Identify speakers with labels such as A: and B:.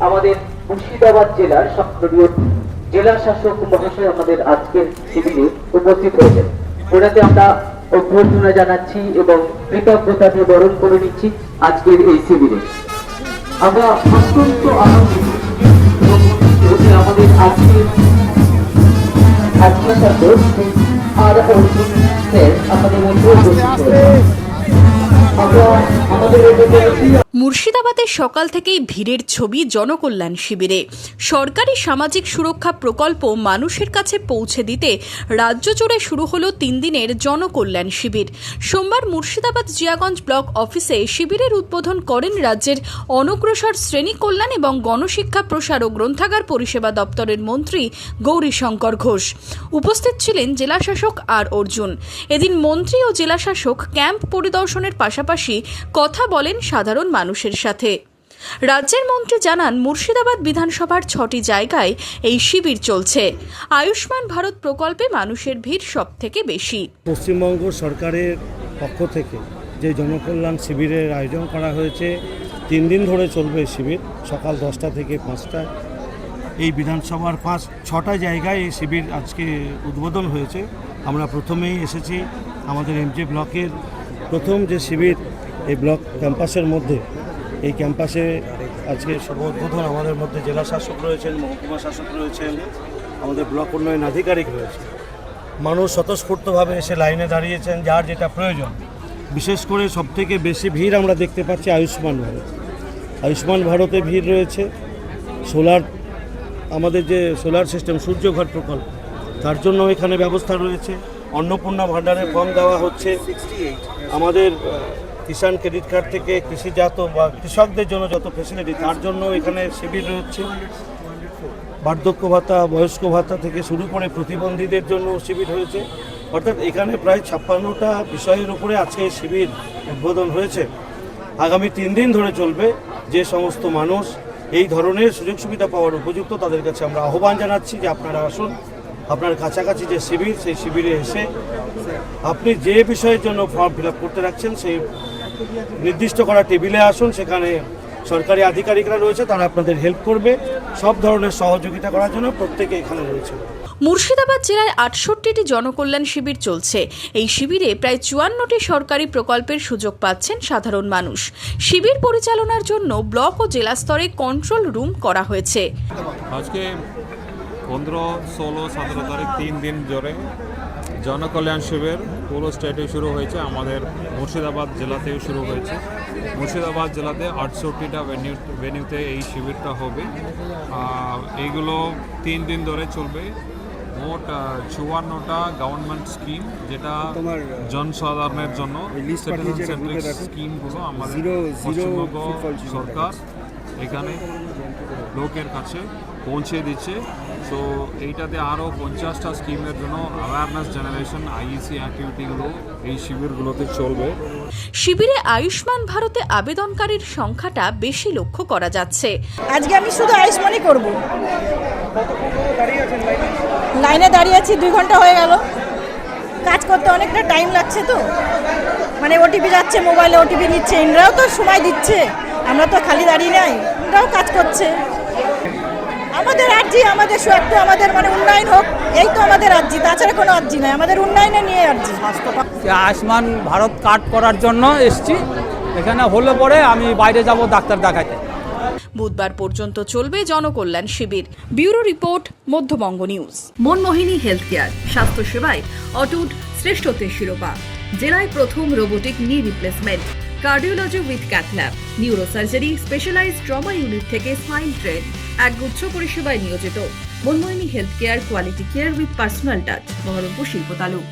A: আমাদের মুর্শিদাবাদ জেলার সক্রিয় জেলা শাসক মহাশয় আমাদের আজকের শিবিরে উপস্থিত হয়েছেন। ওনাকে আমরা অভ্যর্থনা জানাচ্ছি এবং কৃতজ্ঞতা দিয়ে বরণ করে নিচ্ছি আজকের এই শিবিরে। আমরা অত্যন্ত আনন্দিত আমাদের আজকের আর অর্জুন স্যার আমাদের মধ্যে উপস্থিত হয়েছেন।
B: মুর্শিদাবাদের সকাল থেকেই ভিড়ের ছবি জনকল্যাণ শিবিরে। সরকারি সামাজিক সুরক্ষা প্রকল্প মানুষের কাছে পৌঁছে দিতে রাজ্য জুড়ে শুরু হলো 3 দিনের জনকল্যাণ শিবির। সোমবার মুর্শিদাবাদ জিয়াগঞ্জ ব্লক অফিসে শিবিরের উদ্বোধন করেন রাজ্যের অনগ্রসর শ্রেণী কল্যাণ এবং গণশিক্ষা প্রসার ও গ্রন্থাগার পরিষেবা দপ্তরের মন্ত্রী গৌরীশঙ্কর ঘোষ। উপস্থিত ছিলেন জেলাশাসক আর অর্জুন। এদিন মন্ত্রী ও জেলাশাসক ক্যাম্প পরিদর্শনের পাশাপাশি কথা বলেন সাধারণ মানুষের সাথে। রাজ্যের মন্ত্রী জানান, মুর্শিদাবাদ বিধানসভার 6টি জায়গায় এই শিবির চলছে। আয়ুষ্মান ভারত প্রকল্পে মানুষের ভিড় সব থেকে বেশি।
C: পশ্চিমবঙ্গ সরকারের পক্ষ থেকে যে জনকল্যাণ শিবিরের আয়োজন করা হয়েছে, 3 দিন ধরে চলবে শিবির, সকাল 10টা থেকে 5টায়। এই বিধানসভার 6টা জায়গায় এই শিবির আজকে উদ্বোধন হয়েছে। আমরা প্রথমেই এসেছি আমাদের এমজে ব্লকের প্রথম যে শিবির এই ব্লক ক্যাম্পাসের মধ্যে। এই ক্যাম্পাসে আজকে শুভ উদ্বোধন। আমাদের মধ্যে জেলা শাসক রয়েছেন, মহকুমা শাসক রয়েছেন, আমাদের ব্লক উন্নয়ন আধিকারিক রয়েছে। মানুষ স্বতঃস্ফূর্তভাবে এসে লাইনে দাঁড়িয়েছেন যার যেটা প্রয়োজন। বিশেষ করে সবথেকে বেশি ভিড় আমরা দেখতে পাচ্ছি আয়ুষ্মান ভারত। আয়ুষ্মান ভারতে ভিড় রয়েছে। সোলার, আমাদের যে সোলার সিস্টেম সূর্যঘর প্রকল্প, তার জন্য এখানে ব্যবস্থা রয়েছে। অন্নপূর্ণা ভাণ্ডারের ফর্ম দেওয়া হচ্ছে। আমাদের কিষাণ ক্রেডিট কার্ড থেকে কৃষিজাত বা কৃষকদের জন্য যত ফেসিলিটি, তার জন্য এখানে শিবির রয়েছে। বার্ধক্য ভাতা, বয়স্ক ভাতা থেকে শুরু করে প্রতিবন্ধীদের জন্য শিবির হয়েছে। অর্থাৎ এখানে প্রায় 56টা বিষয়ের উপরে আজকে শিবির উদ্বোধন হয়েছে। আগামী 3 দিন ধরে চলবে। যে সমস্ত মানুষ এই ধরনের সুযোগ সুবিধা পাওয়ার উপযুক্ত, তাদের কাছে আমরা আহ্বান জানাচ্ছি যে আপনারা আসুন। আপনার কাছাকাছি যে শিবির, সেই শিবিরে এসে আপনি যে বিষয়ের জন্য ফর্ম ফিল আপ করতে রাখছেন সেই নির্দিষ্ট করা টেবিলে আসুন। সেখানে সরকারি আধিকারিকরা রয়েছে, তারা আপনাদের হেল্প করবে। সব ধরনের সহযোগিতা করার জন্য প্রত্যেকে এখানে রয়েছে।
B: মুর্শিদাবাদ জেলায় 68টি জনকল্যাণ শিবির চলছে। এই শিবিরে প্রায় 54টি সরকারি প্রকল্পের সুযোগ পাচ্ছেন সাধারণ মানুষ। শিবির পরিচালনার জন্য ব্লক ও জেলা স্তরে কন্ট্রোল রুম করা হয়েছে।
D: আজকে 15, 16, 17 তারিখ 3 দিন ধরে জনকল্যাণ শিবির পুরো স্টেটে শুরু হয়েছে। আমাদের মুর্শিদাবাদ জেলাতেও শুরু হয়েছে। মুর্শিদাবাদ জেলাতে 68টা ভেন্যুতে এই শিবিরটা হবে। এইগুলো 3 দিন ধরে চলবে। মোট 54টা গভর্নমেন্ট স্কিম, যেটা জনসাধারণের জন্য সিটিজেন সেন্ট্রিক স্কিমগুলো আমাদের পশ্চিমবঙ্গ সরকার এখানে লোকের কাছে পৌঁছে দিচ্ছে। সো এইটাতে আরও 50টা স্কিমের জন্য অ্যাওয়ারনেস জেনারেশন আইইসি অ্যাক্টিভিটিগুলো এই শিবিরগুলোতে চলবে।
B: শিবিরে আয়ুষ্মান ভারতে আবেদনকারীর সংখ্যাটা বেশি লক্ষ্য করা যাচ্ছে।
E: আজকে আমি শুধু আয়ুষ্মানই করব। লাইনে দাঁড়িয়ে আছি, 2 ঘন্টা হয়ে গেল। কাজ করতে অনেকটা টাইম লাগছে, তো মানে ওটিপি যাচ্ছে, মোবাইলে ওটিপি নিচ্ছে। ইনরাও তো সময় দিচ্ছে, আমরা তো খালি দাঁড়িয়ে নাই, ইনরাও কাজ করছে। আমাদের আর্জি, আমাদের একটু আমাদের মানে উন্নয়ন হোক, এই তো আমাদের আর্জি, তাছাড়া কোনো আর্জি নাই। আমাদের উন্নয়নে নিয়ে আর্জি।
F: আয়ুষ্মান ভারত কার্ড করার জন্য এসছি। এখানে হলে পরে আমি বাইরে যাব ডাক্তার দেখাতে।
B: বুধবার পর্যন্ত চলবে জনকল্যাণ শিবির। Bureau report, Madhyabanga news. Manmohini health care, স্বাস্থ্যসেবায় অটুট শ্রেষ্ঠত্বের শিরোপা। জেলায় প্রথম robotic knee replacement, cardiology with cath lab, neurosurgery, specialised trauma unit থেকে স্পাইন ট্রেন, একগুচ্ছ পরিষেবায় নিয়োজিত। Manmohini health care, quality care with personal touch, Baharampur শিল্প তালুক।